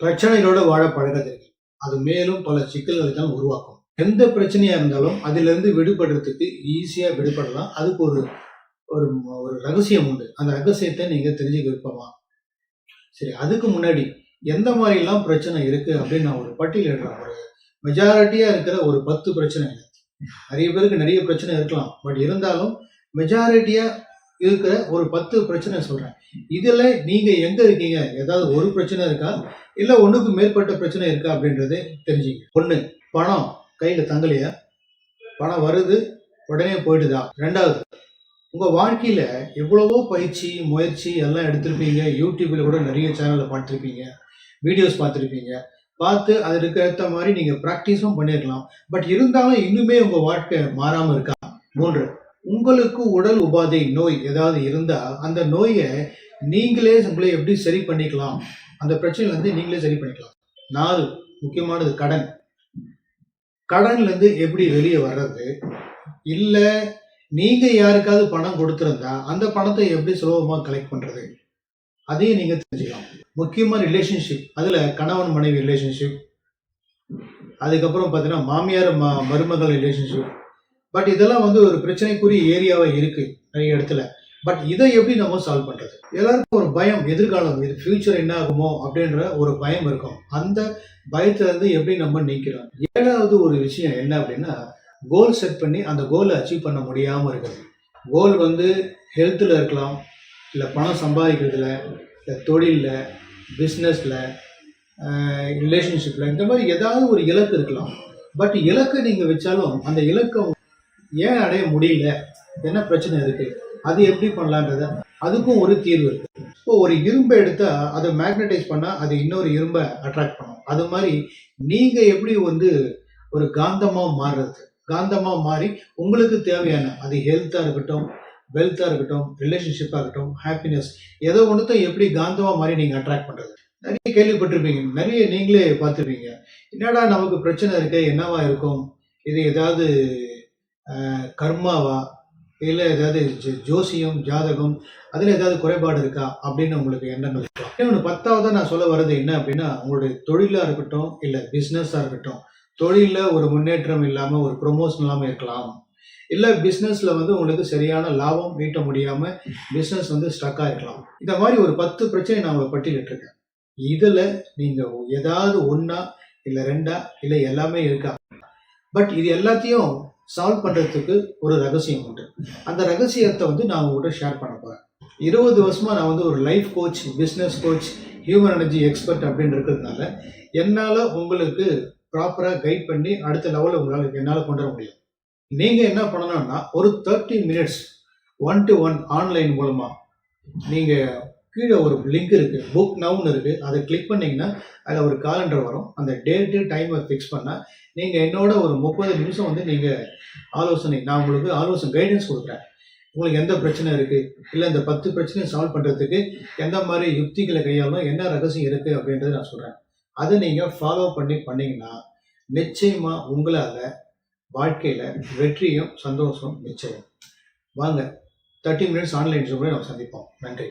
பிரச்சனைகளோட வாழ பழகாதீர்கள். அது மேலும் பல சிக்கல்களை தான் உருவாக்கும். எந்த பிரச்சனையா இருந்தாலும் அதிலிருந்து விடுபடுறதுக்கு ஈஸியா விடுபடலாம். அதுக்கு ஒரு ஒரு ஒரு ரகசியம் உண்டு. அந்த ரகசியத்தை நீங்க தெரிஞ்சுக்க விருப்பமா? சரி, அதுக்கு முன்னாடி எந்த மாதிரிலாம் பிரச்சனை இருக்கு அப்படின்னு நான் ஒரு பட்டியலிடுறேன். ஒரு மெஜாரிட்டியா இருக்கிற ஒரு 10 பிரச்சனை. நிறைய பேருக்கு நிறைய பிரச்சனை இருக்கலாம். பட் இருந்தாலும் மெஜாரிட்டியா இருக்கிற ஒரு 10 பிரச்சனை சொல்றேன். இதுல நீங்க எங்க இருக்கீங்க? ஏதாவது ஒரு பிரச்சனை இருக்கா? இல்ல ஒண்ணுக்கு மேற்பட்ட பிரச்சனை இருக்கா அப்படின்றத தெரிஞ்சுங்க. 1, பணம் கையில தங்கலையா? பணம் வருது, உடனே போயிடுதா? 2வது, உங்க வாழ்க்கையில எவ்வளவோ பயிற்சி, முயற்சி எல்லாம் எடுத்திருப்பீங்க. யூடியூப்ல கூட நிறைய சேனல்ல பார்த்துருப்பீங்க, வீடியோஸ் பார்த்துருப்பீங்க. பார்த்து அதற்கு ஏற்ற மாதிரி நீங்க பிராக்டிஸும் பண்ணிருக்கலாம். பட் இருந்தாலும் இன்னுமே உங்க வாழ்க்கை மாறாம இருக்கா? 3, உங்களுக்கு உடல் உபாதை நோய் ஏதாவது இருந்தா அந்த நோயை நீங்களே உங்களை எப்படி சரி பண்ணிக்கலாம்? அந்த பிரச்சனையில இருந்து நீங்களே சரி பண்ணிக்கலாம். 4, முக்கியமானது கடன். கடன்ல இருந்து எப்படி வெளியே வர்றது? இல்ல நீங்க யாருக்காவது பணம் கொடுத்திருந்தா அந்த பணத்தை எப்படி சுலபமா கலெக்ட் பண்றது? அதையும் நீங்க தெரிஞ்சுக்கலாம். முக்கியமா ரிலேஷன்ஷிப், அதுல கணவன் மனைவி ரிலேஷன்ஷிப், அதுக்கப்புறம் பார்த்தீங்கன்னா மாமியார் மருமகள் ரிலேஷன்ஷிப். பட் இதெல்லாம் ஒரு பிரச்சனைக்குரிய ஏரியாவா இருக்கு நிறைய இடத்துல. பட் இதை எப்படி நம்ம சால்வ் பண்றது? எல்லாருக்கும் ஒரு பயம், எதிர்காலம், இது ஃபியூச்சர் என்ன ஆகுமோ அப்படின்ற ஒரு பயம் இருக்கும். அந்த பயத்துல இருந்து எப்படி நம்ம நீக்கிறோம்? 7வது ஒரு விஷயம் என்ன அப்படின்னா, கோல் செட் பண்ணி அந்த கோலை அச்சீவ் பண்ண முடியாம இருக்குது. கோல் ஹெல்த்ல இருக்கலாம், இல்லை பணம் சம்பாதிக்கிறதுல, இல்லை தொழிலில், பிஸ்னஸில், ரிலேஷன்ஷிப்பில், இந்த மாதிரி ஏதாவது ஒரு இலக்கு இருக்கலாம். பட் இலக்கை நீங்கள் வச்சாலும் அந்த இலக்கை ஏன் அடைய முடியல, என்ன பிரச்சனை இருக்குது, அது எப்படி பண்ணலான்றத அதுக்கும் ஒரு தீர்வு இருக்குது. இப்போ ஒரு இரும்பை எடுத்தால் அதை மேக்னடைஸ் பண்ணால் அது இன்னொரு இரும்பை அட்ராக்ட் பண்ணும். அது மாதிரி நீங்கள் எப்படி ஒரு காந்தமாக மாறுறது, காந்தமாக மாறி உங்களுக்கு தேவையான அது ஹெல்த்தாக இருக்கட்டும், வெல்த்தாக இருக்கட்டும், ரிலேஷன்ஷிப்பாக இருக்கட்டும், ஹாப்பினஸ், ஏதோ ஒன்றுத்தை எப்படி காந்தமாக மாதிரி நீங்கள் அட்ராக்ட் பண்ணுறது. நிறைய கேள்விப்பட்டிருப்பீங்க, நிறைய நீங்களே பார்த்துருப்பீங்க. என்னடா நமக்கு பிரச்சனை இருக்கு, என்னவா இருக்கும், இது ஏதாவது கர்மாவா, இல்லை ஏதாவது ஜோசியம், ஜாதகம், அதில் ஏதாவது குறைபாடு இருக்கா அப்படின்னு உங்களுக்கு எண்ணங்கள் இருக்கும். இன்னொன்று 10வதாக நான் சொல்ல வர்றது என்ன அப்படின்னா, உங்களுடைய தொழிலாக இருக்கட்டும், இல்லை பிஸ்னஸாக இருக்கட்டும், தொழிலில் ஒரு முன்னேற்றம் இல்லாமல், ஒரு ப்ரொமோஷன் இல்லாமல் இருக்கலாம். இல்லை பிஸ்னஸில் உங்களுக்கு சரியான லாபம் ஈட்ட முடியாமல் பிஸ்னஸ் ஸ்டக்காக இருக்கலாம். இந்த மாதிரி ஒரு 10 பிரச்சனை நான் உங்களை பட்டியலிட்டிருக்கேன். இதில் நீங்கள் ஏதாவது 1 இல்லை 2 இல்லை எல்லாமே இருக்கா? பட் இது எல்லாத்தையும் சால்வ் பண்ணுறதுக்கு ஒரு ரகசியம் உண்டு. அந்த ரகசியத்தை நான் உங்கள்கிட்ட ஷேர் பண்ண போகிறேன். 20 வருஷமாக நான் ஒரு life coach, business coach, human energy expert அப்படின்னு இருக்கிறதுனால என்னால் உங்களுக்கு ப்ராப்பராக கைட் பண்ணி அடுத்த லெவலில் உங்களால் என்னால் கொண்டு வர முடியும். நீங்கள் என்ன பண்ணணும்னா, ஒரு 30 மினிட்ஸ் 1-to-1 ஆன்லைன் மூலமாக நீங்கள் கீழே ஒரு லிங்க் இருக்குது, புக் நவுன்னு இருக்குது, அதை கிளிக் பண்ணிங்கன்னா அதில் ஒரு காலண்டர் வரும். அந்த டேட்டு டைமை ஃபிக்ஸ் பண்ணால் நீங்கள் என்னோட ஒரு 30 நிமிஷம் நீங்கள் ஆலோசனை, நான் உங்களுக்கு ஆலோசனை கைடன்ஸ் கொடுக்குறேன். உங்களுக்கு எந்த பிரச்சனை இருக்குது, இல்லை இந்த 10 பிரச்சனையை சால்வ் பண்ணுறதுக்கு எந்த மாதிரி யுக்திகளை கையாளணும், என்ன ரகசியம் இருக்குது அப்படின்றத நான் சொல்கிறேன். அதை நீங்கள் ஃபாலோ பண்ணிங்கன்னா நிச்சயமாக உங்களால் வாழ்க்கையில் வெற்றியும் சந்தோஷம் நிச்சயம். வாங்க, 30 மினிட்ஸ் ஆன்லைன் ஜூமில் நம்ம சந்திப்போம். நன்றி.